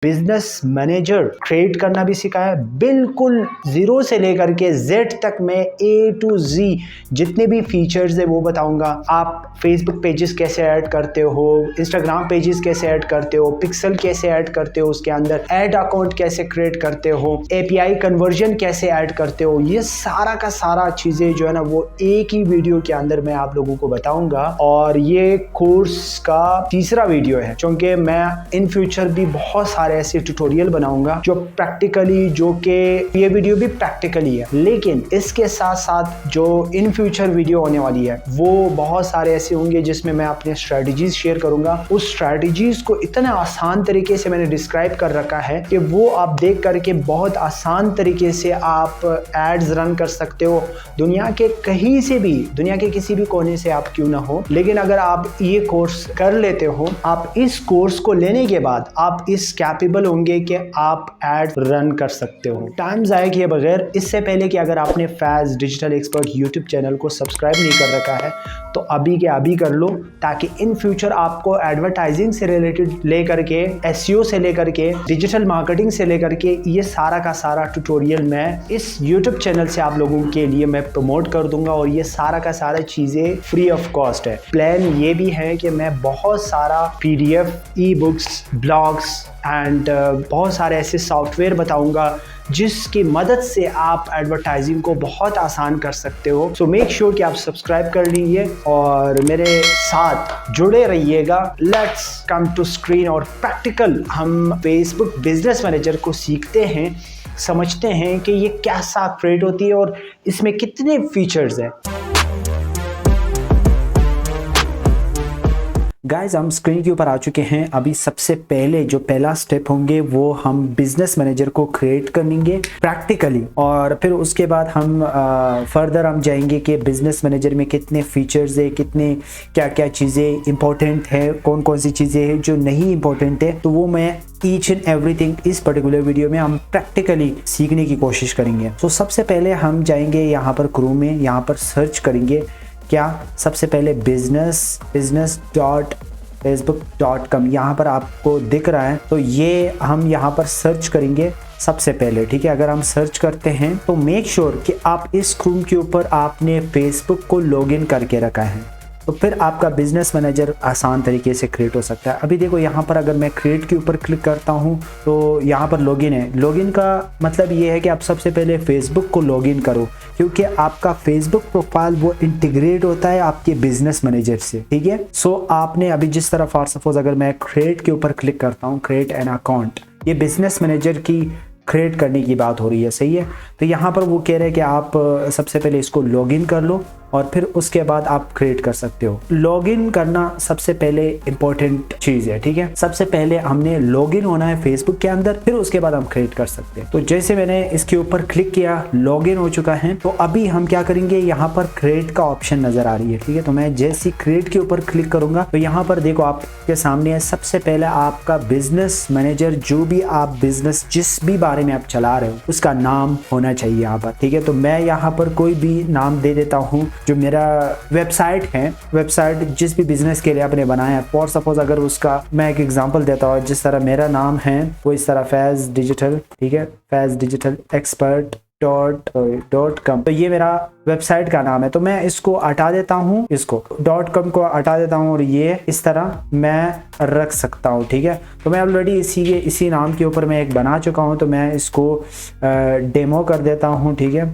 Business manager create करना भी सिखाया, बिल्कुल जीरो से लेकर के जेड तक मैं A to Z जितने भी फीचर्स है वो बताऊंगा। आप फेसबुक पेजेस कैसे ऐड करते हो, इंस्टाग्राम पेजेस कैसे ऐड करते हो, पिक्सल कैसे ऐड करते हो, उसके अंदर ऐड अकाउंट कैसे क्रिएट करते हो, API कन्वर्जन कैसे ऐड करते हो, ये सारा का सारा चीजें जो है ना वो एक ही वीडियो के अंदर मैं आप लोगों को बताऊंगा। और ये कोर्स का तीसरा वीडियो है, क्योंकि मैं इन फ्यूचर भी बहुत सारे ऐसे ट्यूटोरियल बनाऊंगा जो प्रैक्टिकली, जो कि ये वीडियो भी प्रैक्टिकली है, लेकिन इसके साथ साथ जो इन फ्यूचर वीडियो होने वाली है वो बहुत सारे ऐसे होंगे जिसमें मैं अपने स्ट्रेटजीज शेयर करूंगा। उस स्ट्रेटजीज को इतना आसान तरीके से मैंने डिस्क्राइब कर रखा है कि वो आप देख करके बहुत आसान तरीके से आप एड्स रन कर सकते हो, दुनिया के कहीं से भी, दुनिया के किसी भी कोने से आप क्यों ना हो। लेकिन अगर आप ये कोर्स कर लेते हो, आप इस कोर्स को लेने के बाद आप इस कैपेबल होंगे कि आप एड रन कर सकते हो टाइम ज़ाया किए बगैर। इससे पहले कि अगर आपने फैज़ डिजिटल एक्सपर्ट यूट्यूब चैनल को सब्सक्राइब नहीं कर रखा है तो अभी के अभी कर लो, ताकि इन फ्यूचर आपको एडवर्टाइजिंग से रिलेटेड लेकर के, SEO से लेकर के, डिजिटल मार्केटिंग से लेकर के ये सारा का सारा ट्यूटोरियल मैं इस यूट्यूब चैनल से आप लोगों के लिए मैं प्रमोट कर दूंगा। और ये सारा का सारा चीज़ें फ्री ऑफ कॉस्ट है। प्लान ये भी है कि मैं बहुत सारा PDF, ई-बुक्स, ब्लॉग्स एंड बहुत सारे ऐसे सॉफ्टवेयर बताऊंगा जिसकी मदद से आप एडवर्टाइजिंग को बहुत आसान कर सकते हो। सो मेक श्योर कि आप सब्सक्राइब कर लीजिए और मेरे साथ जुड़े रहिएगा। लेट्स कम टू स्क्रीन और प्रैक्टिकल हम फेसबुक बिजनेस मैनेजर को सीखते हैं, समझते हैं कि ये कैसा क्रिएट होती है और इसमें कितने फीचर्स हैं। गाइज हम स्क्रीन के ऊपर आ चुके हैं। अभी सबसे पहले जो पहला स्टेप होंगे वो हम बिजनेस मैनेजर को क्रिएट करेंगे प्रैक्टिकली, और फिर उसके बाद हम फर्दर हम जाएंगे कि बिजनेस मैनेजर में कितने फीचर्स है, कितने क्या क्या चीज़ें इंपॉर्टेंट है, कौन कौन सी चीज़ें हैं जो नहीं इंपॉर्टेंट है, तो वो मैं ईच एंड एवरीथिंग इस पर्टिकुलर वीडियो में हम प्रैक्टिकली सीखने की कोशिश करेंगे। तो सबसे पहले हम जाएंगे यहाँ पर क्रोम में, यहाँ पर सर्च करेंगे क्या, सबसे पहले business.facebook.com यहाँ पर आपको दिख रहा है, तो ये हम यहाँ पर सर्च करेंगे सबसे पहले। ठीक है, अगर हम सर्च करते हैं तो मेक श्योर कि आप इस क्रोम के ऊपर आपने फेसबुक को लॉगिन करके रखा है, तो फिर आपका बिजनेस मैनेजर आसान तरीके से क्रिएट हो सकता है। अभी देखो यहाँ पर अगर मैं क्रिएट के ऊपर क्लिक करता हूँ तो यहाँ पर लॉगिन है। लॉगिन का मतलब ये है कि आप सबसे पहले फेसबुक को लॉगिन करो, क्योंकि आपका फेसबुक प्रोफाइल वो इंटीग्रेट होता है आपके बिजनेस मैनेजर से। ठीक है, सो आपने अभी जिस तरह फॉर सपोज अगर मैं क्रिएट के ऊपर क्लिक करता हूँ, क्रिएट एन अकाउंट, ये बिजनेस मैनेजर की क्रिएट करने की बात हो रही है, सही है। तो यहाँ पर वो कह रहे हैं कि आप सबसे पहले इसको लॉगिन कर लो और फिर उसके बाद आप क्रिएट कर सकते हो। लॉगिन करना सबसे पहले इंपॉर्टेंट चीज है। ठीक है, सबसे पहले हमने लॉगिन होना है फेसबुक के अंदर, फिर उसके बाद हम क्रिएट कर सकते हैं। तो जैसे मैंने इसके ऊपर क्लिक किया, लॉगिन हो चुका है, तो अभी हम क्या करेंगे, यहाँ पर क्रिएट का ऑप्शन नजर आ रही है। ठीक है, तो मैं जैसे क्रिएट के ऊपर क्लिक करूंगा तो यहाँ पर देखो आपके सामने है सबसे पहले आपका बिजनेस मैनेजर, जो भी आप बिजनेस जिस भी बारे में आप चला रहे हो उसका नाम होना चाहिए यहाँ पर। ठीक है, तो मैं यहाँ पर कोई भी नाम दे देता हूँ जो मेरा वेबसाइट है, वेबसाइट जिस भी बिजनेस के लिए आपने बनाया है। फॉर सपोज अगर उसका मैं एक एग्जांपल देता हूँ, जिस तरह मेरा नाम है वो इस तरह फैज़ डिजिटल, ठीक है, फैज़ डिजिटल एक्सपर्ट .com, तो ये मेरा वेबसाइट का नाम है। तो मैं इसको हटा देता हूँ, इसको .com को हटा देता हूँ और ये इस तरह मैं रख सकता हूँ। ठीक है, तो मैं ऑलरेडी इसी नाम के ऊपर मैं एक बना चुका हूँ, तो मैं इसको डेमो कर देता हूँ। ठीक है,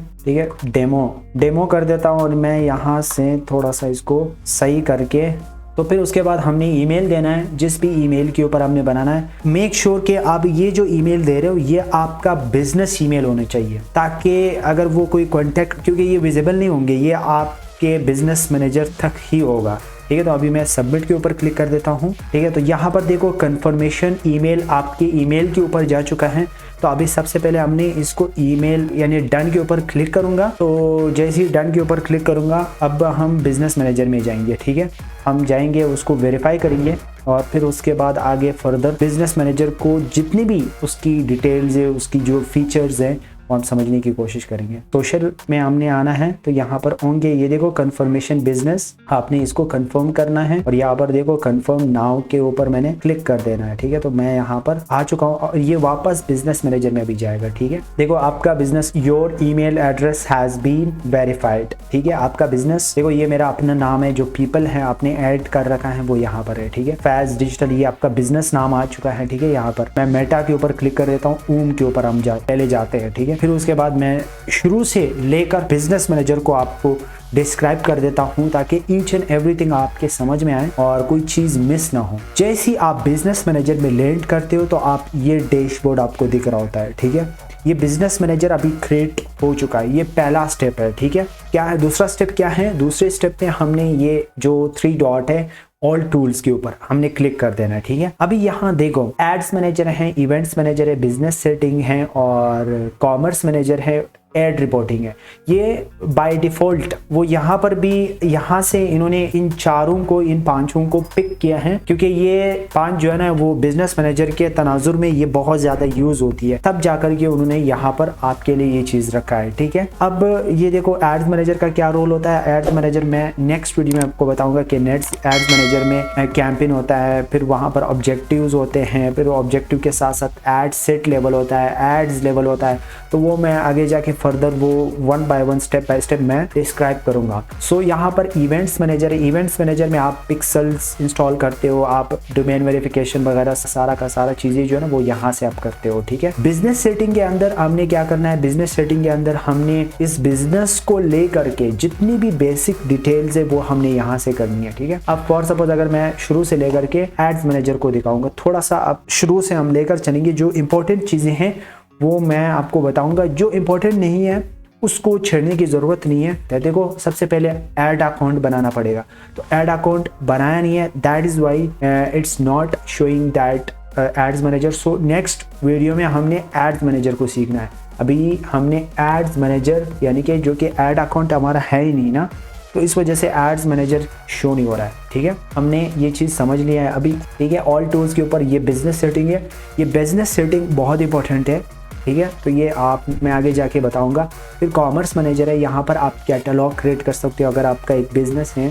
डेमो कर देता हूँ और मैं यहाँ से थोड़ा सा इसको सही करके, तो फिर उसके बाद हमने ईमेल देना है, जिस भी ईमेल के ऊपर हमने बनाना है। मेक श्योर कि आप ये जो ईमेल दे रहे हो ये आपका बिजनेस ईमेल होना चाहिए, ताकि अगर वो कोई कॉन्टैक्ट, क्योंकि ये विजिबल नहीं होंगे, ये आपके बिजनेस मैनेजर तक ही होगा। ठीक है, तो अभी मैं सबमिट के ऊपर क्लिक कर देता हूँ। ठीक है, तो यहाँ पर देखो कंफर्मेशन ईमेल आपके ईमेल के ऊपर जा चुका है। तो अभी सबसे पहले हमने इसको ईमेल यानी डन के ऊपर क्लिक करूंगा। तो जैसे ही डन के ऊपर क्लिक करूंगा अब हम बिजनेस मैनेजर में जाएंगे। ठीक है, हम जाएंगे, उसको वेरीफाई करेंगे और फिर उसके बाद आगे फर्दर बिजनेस मैनेजर को जितनी भी उसकी डिटेल्स है, उसकी जो फीचर्स हैं वो हम समझने की कोशिश करेंगे। सोशल में हमने आना है तो यहाँ पर होंगे, ये देखो कंफर्मेशन बिजनेस, आपने इसको कंफर्म करना है और यहाँ पर देखो कंफर्म नाउ के ऊपर मैंने क्लिक कर देना है। ठीक है, तो मैं यहाँ पर आ चुका हूँ और ये वापस बिजनेस मैनेजर में भी जाएगा। ठीक है, देखो आपका business, your email address has been verified. ठीक है, आपका बिजनेस, देखो ये मेरा अपना नाम है, जो पीपल है आपने ऐड कर रखा है वो यहाँ पर है। ठीक है, फैज डिजिटल, ये आपका बिजनेस नाम आ चुका है। ठीक है, यहाँ पर मैं मेटा के ऊपर क्लिक कर देता हूँ, ऊम के ऊपर हम पहले जाते हैं। ठीक है, फिर उसके बाद मैं शुरू से लेकर बिजनेस मैनेजर को आपको डिस्क्राइब कर देता हूं ताकि ईच एंड एवरीथिंग आपके समझ में आए और कोई चीज मिस ना हो। जैसे ही आप बिजनेस मैनेजर में लैंड करते हो तो आप ये डैशबोर्ड आपको दिख रहा होता है। ठीक है, ये बिजनेस मैनेजर अभी क्रिएट हो चुका है, ये पहला स्टेप है। ठीक है, क्या है दूसरा स्टेप, क्या है दूसरे स्टेप में हमने ये जो 3 डॉट है ऑल टूल्स के ऊपर हमने क्लिक कर देना है। ठीक है, अभी यहाँ देखो एड्स मैनेजर है, इवेंट्स मैनेजर है, बिजनेस सेटिंग है और कॉमर्स मैनेजर है, एड रिपोर्टिंग है। ये बाय डिफॉल्ट वो यहाँ पर भी, यहाँ से इन्होंने इन चारों को, इन पांचों को पिक किया है क्योंकि ये 5 जो है ना वो बिजनेस मैनेजर के तनाजुर में ये बहुत ज्यादा यूज होती है, तब जाकर के उन्होंने यहाँ पर आपके लिए ये चीज रखा है। ठीक है, अब ये देखो एड्स मैनेजर का क्या रोल होता है। एड्स मैनेजर मैं नेक्स्ट वीडियो में आपको बताऊंगा कि नेक्स्ट एड्स मैनेजर में कैंपेन होता है, फिर वहां पर ऑब्जेक्टिव्स होते हैं, फिर ऑब्जेक्टिव के साथ साथ एड सेट लेवल होता है, एड्स लेवल होता है, तो वो मैं आगे जाके फर्दर वो 1 बाय 1 स्टेप बाय स्टेप मैं डिस्क्राइब करूंगा। सो यहाँ पर इवेंट्स मैनेजर है, इवेंट्स मैनेजर में आप पिक्सल्स इंस्टॉल करते हो, आप डोमेन वेरिफिकेशन वगैरह सारा का सारा चीजें जो है ना वो यहाँ से आप करते हो। ठीक है, बिजनेस सेटिंग के अंदर हमने क्या करना है, बिजनेस सेटिंग के अंदर हमने इस बिजनेस को लेकर के जितनी भी बेसिक डिटेल्स है वो हमने यहाँ से करनी है। ठीक है, अब फॉर सपोज अगर मैं शुरू से लेकर के एड्स मैनेजर को दिखाऊंगा, थोड़ा सा अब शुरू से हम लेकर चलेंगे, जो इंपॉर्टेंट चीजें हैं वो मैं आपको बताऊंगा, जो इंपॉर्टेंट नहीं है उसको छेड़ने की ज़रूरत नहीं है। तो देखो सबसे पहले ऐड अकाउंट बनाना पड़ेगा, तो ऐड अकाउंट बनाया नहीं है, that is why it's not showing that adds manager. So next video में हमने एड्स मैनेजर को सीखना है। अभी हमने एड्स मैनेजर यानी कि जो कि ऐड अकाउंट हमारा है ही नहीं ना, तो इस वजह से एड्स मैनेजर शो नहीं हो रहा है। ठीक है, हमने ये चीज़ समझ लिया है अभी। ठीक है, ऑल टूल्स के ऊपर ये बिजनेस सेटिंग है, ये बिजनेस सेटिंग बहुत इंपॉर्टेंट है। ठीक है, तो ये आप मैं आगे जाके बताऊंगा। फिर कॉमर्स मैनेजर है, यहाँ पर आप कैटलॉग क्रिएट कर सकते हो। अगर आपका एक बिजनेस है,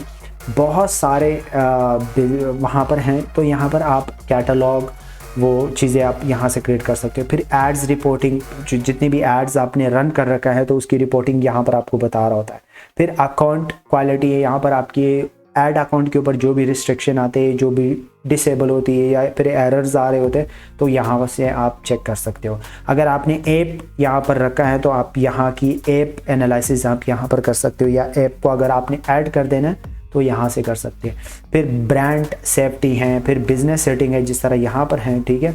बहुत सारे वहाँ पर हैं, तो यहाँ पर आप कैटलॉग वो चीज़ें आप यहाँ से क्रिएट कर सकते हो। फिर एड्स रिपोर्टिंग, जितनी भी एड्स आपने रन कर रखा है तो उसकी रिपोर्टिंग यहाँ पर आपको बता रहा होता है। फिर अकाउंट क्वालिटी है, यहाँ पर आपकी ऐड अकाउंट के ऊपर जो भी रिस्ट्रिक्शन आते हैं, जो भी डिसेबल होती है या फिर एरर्स आ रहे होते हैं, तो यहाँ से आप चेक कर सकते हो। अगर आपने ऐप यहाँ पर रखा है तो आप यहाँ की ऐप एनालिसिस आप यहाँ पर कर सकते हो, या ऐप को अगर आपने ऐड कर देना है तो यहाँ से कर सकते हैं। फिर ब्रांड सेफ्टी है, फिर बिजनेस सेटिंग है जिस तरह यहाँ पर है। ठीक है,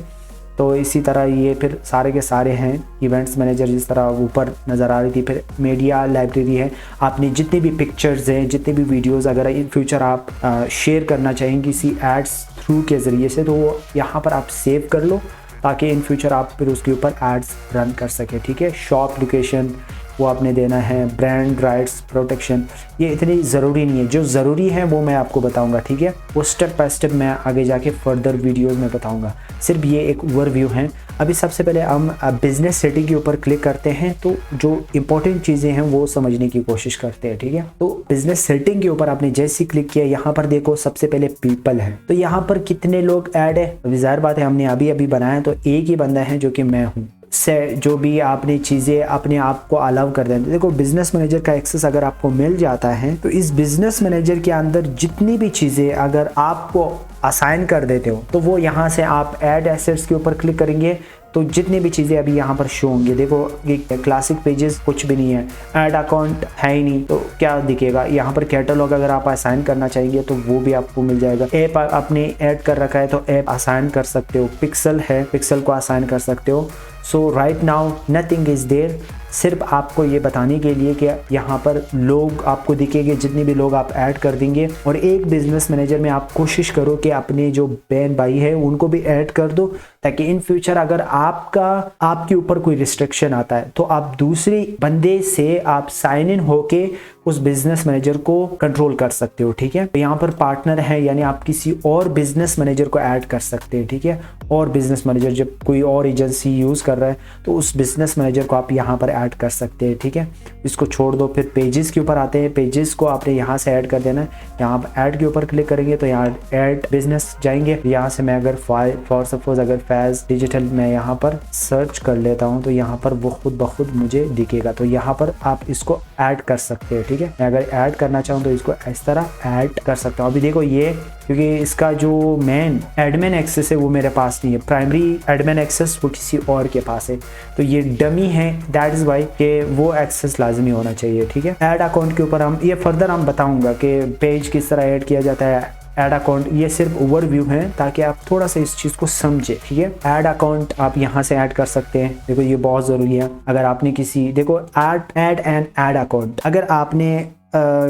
तो इसी तरह ये फिर सारे के सारे हैं। इवेंट्स मैनेजर जिस तरह ऊपर नज़र आ रही थी, फिर मीडिया लाइब्रेरी है, आपने जितनी भी पिक्चर्स हैं, जितने भी वीडियोस अगर इन फ्यूचर आप शेयर करना चाहेंगे किसी एड्स थ्रू के ज़रिए से, तो वो यहाँ पर आप सेव कर लो ताकि इन फ्यूचर आप फिर उसके ऊपर एड्स रन कर सके। ठीक है, शॉप लोकेशन वो आपने देना है, ब्रांड राइट्स प्रोटेक्शन, ये इतनी ज़रूरी नहीं है, जो ज़रूरी है वो मैं आपको बताऊंगा। ठीक है, वो स्टेप बाय स्टेप मैं आगे जाके फर्दर वीडियोस में बताऊंगा, सिर्फ ये एक ओवरव्यू है। अभी सबसे पहले हम बिजनेस सेटिंग के ऊपर क्लिक करते हैं, तो जो इंपॉर्टेंट चीज़ें हैं वो समझने की कोशिश करते हैं। ठीक है, तो बिजनेस सेटिंग के ऊपर आपने जैसे क्लिक किया, यहाँ पर देखो सबसे पहले पीपल है, तो यहाँ पर कितने लोग ऐड है, जाहिर बात है हमने अभी अभी बनाया तो एक ही बंदा है जो कि मैं हूँ। से जो भी आपने चीज़ें अपने आप को अलाउ कर दें, देखो बिजनेस मैनेजर का एक्सेस अगर आपको मिल जाता है तो इस बिजनेस मैनेजर के अंदर जितनी भी चीज़ें अगर आपको असाइन कर देते हो, तो वो यहाँ से आप ऐड एसेट्स के ऊपर क्लिक करेंगे तो जितनी भी चीज़ें अभी यहाँ पर शो होंगी। देखो ये क्लासिक पेजेस कुछ भी नहीं है, ऐड अकाउंट है ही नहीं, तो क्या दिखेगा यहाँ पर। कैटलॉग अगर आप असाइन करना चाहेंगे तो वो भी आपको मिल जाएगा। ऐप आपने ऐड कर रखा है तो ऐप असाइन कर सकते हो, पिक्सल है पिक्सल को असाइन कर सकते हो। So right now nothing is there, सिर्फ आपको ये बताने के लिए कि यहाँ पर लोग आपको दिखेंगे, जितने भी लोग आप ऐड कर देंगे। और एक बिजनेस मैनेजर में आप कोशिश करो कि अपने जो बहन भाई है उनको भी ऐड कर दो, ताकि इन फ्यूचर अगर आपके ऊपर कोई रिस्ट्रिक्शन आता है तो आप दूसरे बंदे से आप साइन इन होके उस बिजनेस मैनेजर को कंट्रोल कर सकते हो, ठीक है। तो यहाँ पर पार्टनर है, यानी आप किसी और बिजनेस मैनेजर को ऐड कर सकते हैं, ठीक है। और बिजनेस मैनेजर जब कोई और एजेंसी यूज़ कर रहा है तो उस बिजनेस मैनेजर को आप यहाँ पर ऐड कर सकते हैं, ठीक है। इसको छोड़ दो। फिर पेजेस के ऊपर आते हैं। पेजेस को आपने यहाँ से ऐड कर देना है। यहाँ पर ऐड के ऊपर क्लिक करेंगे तो यहाँ ऐड बिजनेस जाएंगे। यहाँ से मैं अगर फॉर सपोज अगर फैज डिजिटल मैं यहाँ पर सर्च कर लेता हूँ तो यहाँ पर वो खुद ब खुद मुझे दिखेगा। तो यहाँ पर आप इसको ऐड कर सकते हैं, ठीक है। मैं अगर ऐड करना चाहूँ तो इसको इस तरह ऐड कर सकता हूँ। अभी देखो ये, क्योंकि इसका जो मेन एडमिन एक्सेस है वो मेरे पास नहीं है, प्राइमरी एडमिन एक्सेस वो किसी और के पास है। तो ये डमी है, दैट इज वाई कि वो एक्सेस लाजमी होना चाहिए, ठीक है। ऐड अकाउंट के ऊपर हम ये फर्दर हम बताऊंगा कि पेज किस तरह ऐड किया जाता है। ऐड अकाउंट ये सिर्फ ओवरव्यू है ताकि आप थोड़ा सा इस चीज़ को समझे, ठीक है। ऐड अकाउंट आप यहाँ से ऐड कर सकते हैं। देखो ये बहुत ज़रूरी है। अगर आपने किसी देखो ऐड एंड ऐड अकाउंट अगर आपने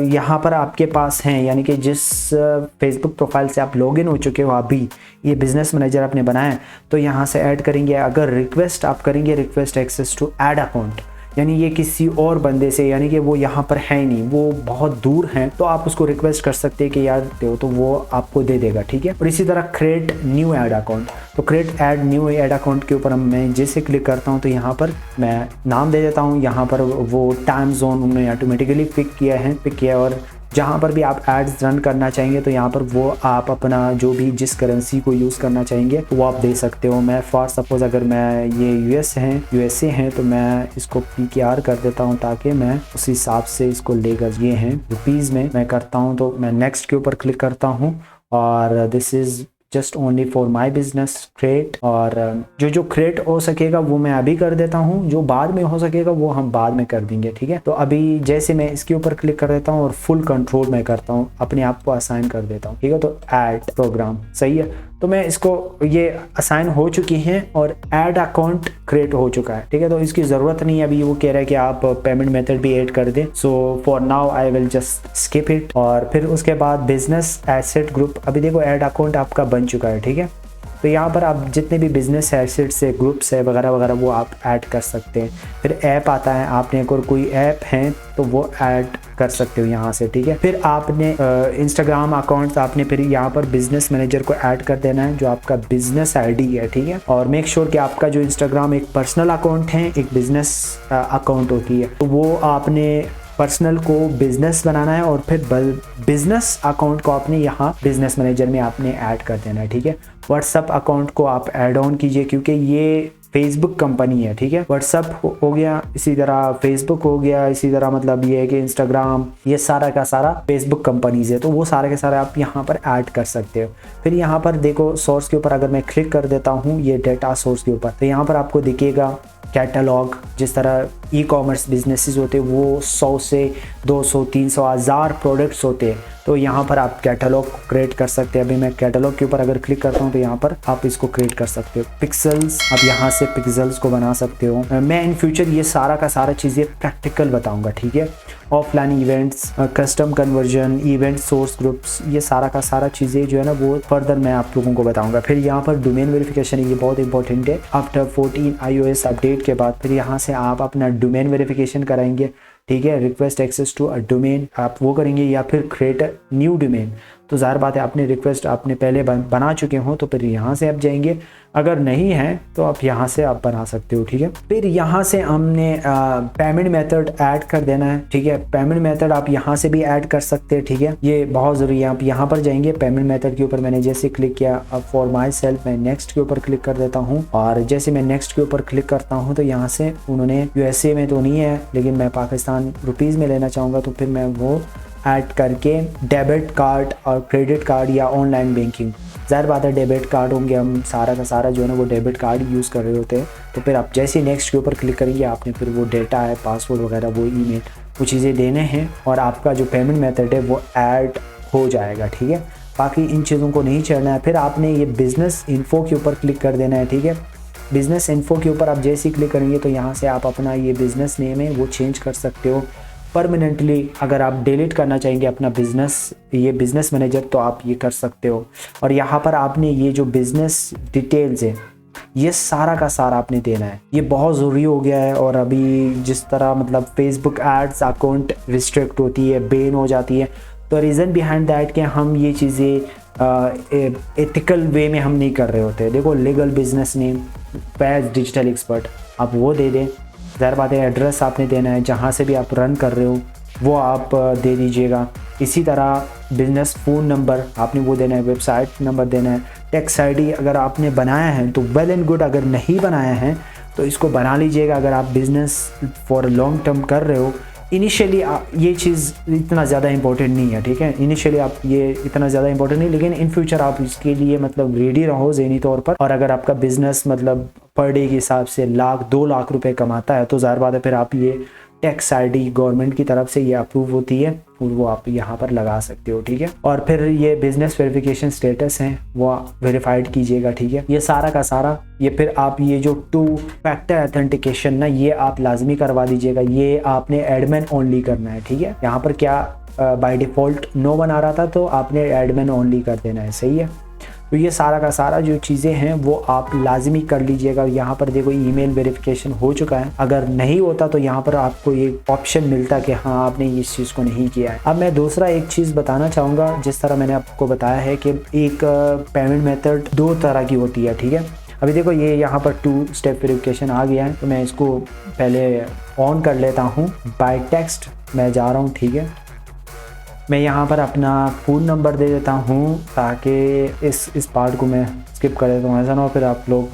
यहाँ पर आपके पास हैं, यानी कि जिस फेसबुक प्रोफाइल से आप लॉगिन हो चुके हो अभी, ये बिजनेस मैनेजर आपने बनाया तो यहाँ से ऐड करेंगे। अगर रिक्वेस्ट आप करेंगे request access to add account, यानी ये किसी और बंदे से, यानी कि वो यहाँ पर है ही नहीं, वो बहुत दूर हैं, तो आप उसको रिक्वेस्ट कर सकते हैं कि यार दो, तो वो आपको दे देगा, ठीक है। और इसी तरह क्रिएट न्यू ऐड अकाउंट, तो create add new add account के ऊपर मैं जैसे क्लिक करता हूँ तो यहाँ पर मैं नाम दे देता हूँ। यहाँ पर वो टाइम जोन उन्होंने ऑटोमेटिकली पिक किया और जहाँ पर भी आप एड्स रन करना चाहेंगे तो यहाँ पर वो आप अपना जो भी जिस करेंसी को यूज़ करना चाहेंगे वो आप दे सकते हो। मैं फॉर सपोज अगर मैं ये यूएसए हैं तो मैं इसको PKR कर देता हूँ ताकि मैं उस हिसाब से इसको लेकर, ये हैं रुपीज़ में मैं करता हूँ। तो मैं नेक्स्ट के ऊपर क्लिक करता हूँ और this is just only for my business create, और जो क्रिएट हो सकेगा वो मैं अभी कर देता हूँ, जो बाद में हो सकेगा वो हम बाद में कर देंगे, ठीक है। तो अभी जैसे मैं इसके ऊपर क्लिक कर देता हूँ और फुल कंट्रोल मैं करता हूँ, अपने आप को असाइन कर देता हूँ, ठीक है। तो ऐड प्रोग्राम सही है, तो मैं इसको ये असाइन हो चुकी हैं और ऐड अकाउंट क्रिएट हो चुका है, ठीक है। तो इसकी ज़रूरत नहीं है, अभी वो कह रहा है कि आप पेमेंट मेथड भी ऐड कर दें। So for now I will just skip it. और फिर उसके बाद बिजनेस एसेट ग्रुप, अभी देखो ऐड अकाउंट आपका बन चुका है, ठीक है। तो यहाँ पर आप जितने भी बिजनेस एसेट्स है, ग्रुप्स है वगैरह वगैरह वो आप ऐड कर सकते हैं। फिर ऐप आता है, आपने अगर कोई ऐप है तो वो ऐड कर सकते हो यहाँ से, ठीक है। फिर आपने इंस्टाग्राम अकाउंट्स आपने फिर यहाँ पर बिजनेस मैनेजर को ऐड कर देना है जो आपका बिजनेस आईडी है, ठीक है। और मेक श्योर कि आपका जो इंस्टाग्राम एक पर्सनल अकाउंट है, एक बिजनेस अकाउंट होती है, तो वो आपने पर्सनल को बिजनेस बनाना है और फिर बिजनेस अकाउंट को आपने यहाँ बिजनेस मैनेजर में आपने ऐड कर देना है, ठीक है। व्हाट्सएप अकाउंट को आप ऐड ऑन कीजिए क्योंकि ये फेसबुक कंपनी है, ठीक है। व्हाट्सएप हो गया, इसी तरह फेसबुक हो गया, इसी तरह मतलब ये है कि इंस्टाग्राम, ये सारा का सारा फेसबुक कंपनीज है, तो वो सारे के सारे आप यहाँ पर ऐड कर सकते हो। फिर यहाँ पर देखो सोर्स के ऊपर अगर मैं क्लिक कर देता हूँ ये डेटा सोर्स के ऊपर, तो यहाँ पर आपको दिखेगा कैटलॉग। जिस तरह ई कॉमर्स बिजनेसेस होते हैं वो 100 से 200 300 1000 प्रोडक्ट्स होते हैं, तो यहाँ पर आप कैटलॉग क्रिएट कर सकते हैं। अभी मैं कैटलॉग के ऊपर अगर क्लिक करता हूँ तो यहाँ पर आप इसको क्रिएट कर सकते हो। पिक्सल्स, आप यहाँ से पिक्सल्स को बना सकते हो। मैं इन फ्यूचर ये सारा का सारा चीज़ें प्रैक्टिकल बताऊँगा, ठीक है। Offline events, custom conversion, event source groups, ये सारा का सारा चीज़ें जो है ना वो फर्दर मैं आप लोगों को बताऊंगा। फिर यहाँ पर डोमेन वेरिफिकेशन है, ये बहुत इंपॉर्टेंट है। आफ्टर 14 iOS अपडेट के बाद फिर यहाँ से आप अपना डोमेन वेरिफिकेशन कराएंगे, ठीक है। Request access to a domain आप वो करेंगे या फिर क्रिएट न्यू डोमेन, तो ज़ाहिर बात है आपने रिक्वेस्ट आपने पहले बना चुके हो तो फिर यहाँ से आप जाएंगे, अगर नहीं है तो आप यहाँ से आप बना सकते हो, ठीक है। फिर यहाँ से हमने पेमेंट मेथड ऐड कर देना है, ठीक है। पेमेंट मेथड आप यहाँ से भी ऐड कर सकते हैं, ठीक है। ये बहुत ज़रूरी है। आप यहाँ पर जाएंगे पेमेंट मेथड के ऊपर, मैंने जैसे क्लिक किया, अब फॉर माई सेल्फ मैं नेक्स्ट के ऊपर क्लिक कर देता हूँ और जैसे मैं नेक्स्ट के ऊपर क्लिक करता हूँ तो यहाँ से उन्होंने USA में तो नहीं है लेकिन मैं पाकिस्तान रुपीज़ में लेना चाहूँगा, तो फिर मैं वो ऐड करके डेबिट कार्ड और क्रेडिट कार्ड या ऑनलाइन बैंकिंग, ज़ाहिर बात है डेबिट कार्ड होंगे, हम सारा का सारा जो है ना वो डेबिट कार्ड यूज़ कर रहे होते हैं। तो फिर आप जैसे नेक्स्ट के ऊपर क्लिक करेंगे आपने फिर वो डेटा है, पासवर्ड वगैरह, वो ईमेल, वो चीज़ें देने हैं और आपका जो पेमेंट मेथड है वो ऐड हो जाएगा, ठीक है। बाकी इन चीज़ों को नहीं छेड़ना है। फिर आपने ये बिज़नेस इन्फो के ऊपर क्लिक कर देना है, ठीक है। बिज़नेस इन्फो के ऊपर आप जैसे ही क्लिक करेंगे तो यहाँ से आप अपना ये बिज़नेस नेम है वो चेंज कर सकते हो परमानेंटली। अगर आप डिलीट करना चाहेंगे अपना बिज़नेस, ये बिज़नेस मैनेजर, तो आप ये कर सकते हो। और यहाँ पर आपने ये जो बिज़नेस डिटेल्स है ये सारा का सारा आपने देना है। ये बहुत ज़रूरी हो गया है। और अभी जिस तरह मतलब फेसबुक एड्स अकाउंट रिस्ट्रिक्ट होती है, बैन हो जाती है, तो रीज़न बिहाइंड दैट कि हम ये चीज़ें एथिकल वे में हम नहीं कर रहे होते। देखो legal business name, page digital expert, आप वो दे दें। ज़ाहिर बात है एड्रेस आपने देना है, जहाँ से भी आप रन कर रहे हो वो आप दे दीजिएगा। इसी तरह बिजनेस फ़ोन नंबर आपने वो देना है, वेबसाइट नंबर देना है। टैक्स आईडी अगर आपने बनाया है तो वेल एंड गुड, अगर नहीं बनाया है तो इसको बना लीजिएगा। अगर आप बिज़नेस फॉर लॉन्ग टर्म कर रहे हो, इनिशियली ये चीज़ इतना ज़्यादा इंपॉर्टेंट नहीं है, ठीक है। इनिशियली आप ये इतना ज़्यादा इंपॉर्टेंट नहीं, लेकिन इन फ्यूचर आप इसके लिए मतलब रेडी रहो ज़हनी तौर पर। और अगर आपका बिज़नेस मतलब पर डे के हिसाब से 1-2 लाख रुपए कमाता है तो ज़ाहिर बात है फिर आप ये टैक्स आईडी गवर्नमेंट की तरफ से ये अप्रूव होती है और वो आप यहाँ पर लगा सकते हो, ठीक है। और फिर ये बिजनेस वेरिफिकेशन स्टेटस है वो वेरीफाइड कीजिएगा, ठीक है। ये सारा का सारा ये फिर आप ये जो 2 फैक्टर ऑथेंटिकेशन ना, ये आप लाजमी करवा दीजिएगा। ये आपने एडमिन ओनली करना है, ठीक है। यहाँ पर क्या बाय डिफ़ॉल्ट नो बना रहा था तो आपने एडमिन ओनली कर देना है, सही है। तो ये सारा का सारा जो चीज़ें हैं वो आप लाजमी कर लीजिएगा। यहाँ पर देखो ईमेल वेरिफिकेशन हो चुका है, अगर नहीं होता तो यहाँ पर आपको ये ऑप्शन मिलता कि हाँ आपने इस चीज़ को नहीं किया है। अब मैं दूसरा एक चीज़ बताना चाहूँगा, जिस तरह मैंने आपको बताया है कि एक पेमेंट मेथड 2 तरह की होती है, ठीक है। अभी देखो ये यहाँ पर 2 स्टेप वेरिफिकेशन आ गया है, तो मैं इसको पहले ऑन कर लेता हूँ। बाय टेक्स्ट मैं जा रहा हूँ, ठीक है। मैं यहाँ पर अपना फ़ोन नंबर दे देता हूँ ताकि इस पार्ट को मैं स्किप कर देता हूँ, ऐसा ना हो फिर आप लोग।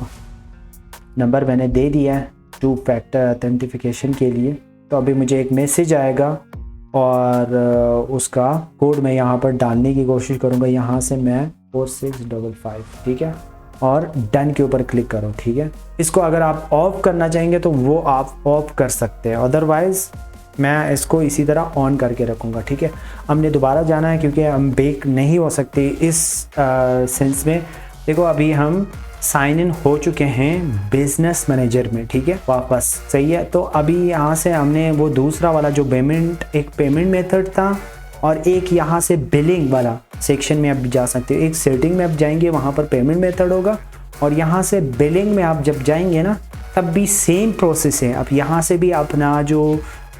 नंबर मैंने दे दिया है 2 फैक्टर ऑथेंटिफिकेशन के लिए। तो अभी मुझे एक मैसेज आएगा और उसका कोड मैं यहाँ पर डालने की कोशिश करूँगा। यहाँ से मैं 4655, ठीक है, और डन के ऊपर क्लिक करो, ठीक है। इसको अगर आप ऑफ करना चाहेंगे तो वो आप ऑफ कर सकते हैं, अदरवाइज़ मैं इसको इसी तरह ऑन करके रखूँगा, ठीक है। हमने दोबारा जाना है क्योंकि हम बैक नहीं हो सकते इस सेंस में। देखो अभी हम साइन इन हो चुके हैं बिजनेस मैनेजर में, ठीक है, वापस, सही है। तो अभी यहाँ से हमने वो दूसरा वाला जो एक पेमेंट मेथड था और एक यहाँ से बिलिंग वाला सेक्शन में आप जा सकते हो। एक सेटिंग में आप जाएंगे, वहाँ पर पेमेंट मेथड होगा, और यहाँ से बिलिंग में आप जब जाएंगे ना तब भी सेम प्रोसेस है। आप यहाँ से भी अपना जो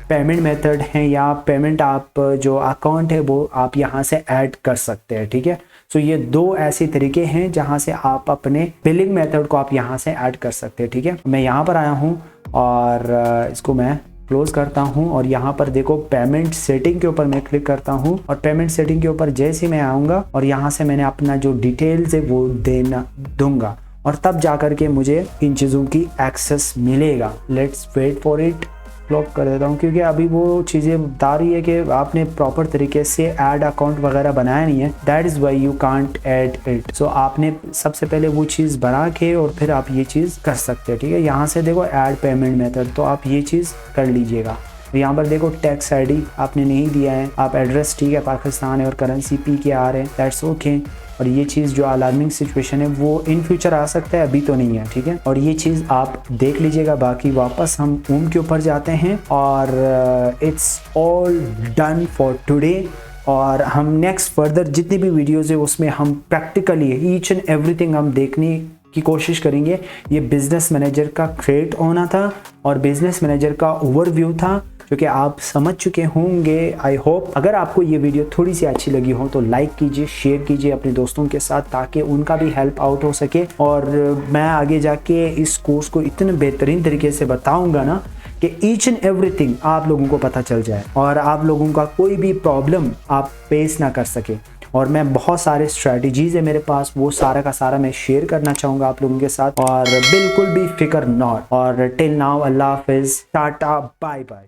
पेमेंट मेथड है या पेमेंट आप जो अकाउंट है वो आप यहाँ से ऐड कर सकते हैं, ठीक है। सो ये 2 ऐसे तरीके हैं जहाँ से आप अपने बिलिंग मेथड को आप यहाँ से ऐड कर सकते हैं, ठीक है। मैं यहाँ पर आया हूँ और इसको मैं क्लोज करता हूँ और यहाँ पर देखो पेमेंट सेटिंग के ऊपर मैं क्लिक करता हूँ और पेमेंट सेटिंग के ऊपर जैसे मैं आऊँगा और यहाँ से मैंने अपना जो डिटेल्स है वो दूंगा और तब जा कर के मुझे इन चीज़ों की एक्सेस मिलेगा। Let's wait for it. Block कर देता हूँ क्योंकि अभी वो चीज़ें बता रही है कि आपने प्रॉपर तरीके से ऐड अकाउंट वगैरह बनाया नहीं है, that is why you can't add it. So आपने सबसे पहले वो चीज़ बना के और फिर आप ये चीज़ कर सकते हैं, ठीक है। यहाँ से देखो ऐड पेमेंट मेथड, तो आप ये चीज़ कर लीजिएगा। यहाँ पर देखो टैक्स आईडी आपने नहीं दिया है, आप एड्रेस ठीक है पाकिस्तान है और करेंसी PKR है, दैट्स ओके। और ये चीज़ जो अलार्मिंग सिचुएशन है वो इन फ्यूचर आ सकता है, अभी तो नहीं है, ठीक है। और ये चीज़ आप देख लीजिएगा। बाकी वापस हम होम के ऊपर जाते हैं और it's all done for today. और हम नेक्स्ट फर्दर जितनी भी वीडियोज़ है उसमें हम प्रैक्टिकली ईच एंड एवरीथिंग हम देखने की कोशिश करेंगे। ये बिजनेस मैनेजर का क्रिएट होना था और बिजनेस मैनेजर का ओवरव्यू था जो कि आप समझ चुके होंगे, आई होप। अगर आपको ये वीडियो थोड़ी सी अच्छी लगी हो तो लाइक कीजिए, शेयर कीजिए अपने दोस्तों के साथ ताकि उनका भी हेल्प आउट हो सके। और मैं आगे जाके इस कोर्स को इतने बेहतरीन तरीके से बताऊंगा ना कि ईच एंड एवरीथिंग आप लोगों को पता चल जाए और आप लोगों का कोई भी प्रॉब्लम आप फेस ना कर सके। और मैं बहुत सारे स्ट्रैटेजीज़ है मेरे पास, वो सारा का सारा मैं शेयर करना चाहूँगा आप लोगों के साथ। और बिल्कुल भी फिक्र नॉट। और टिल नाउ अल्लाह हाफिज़, टाटा, बाय बाय।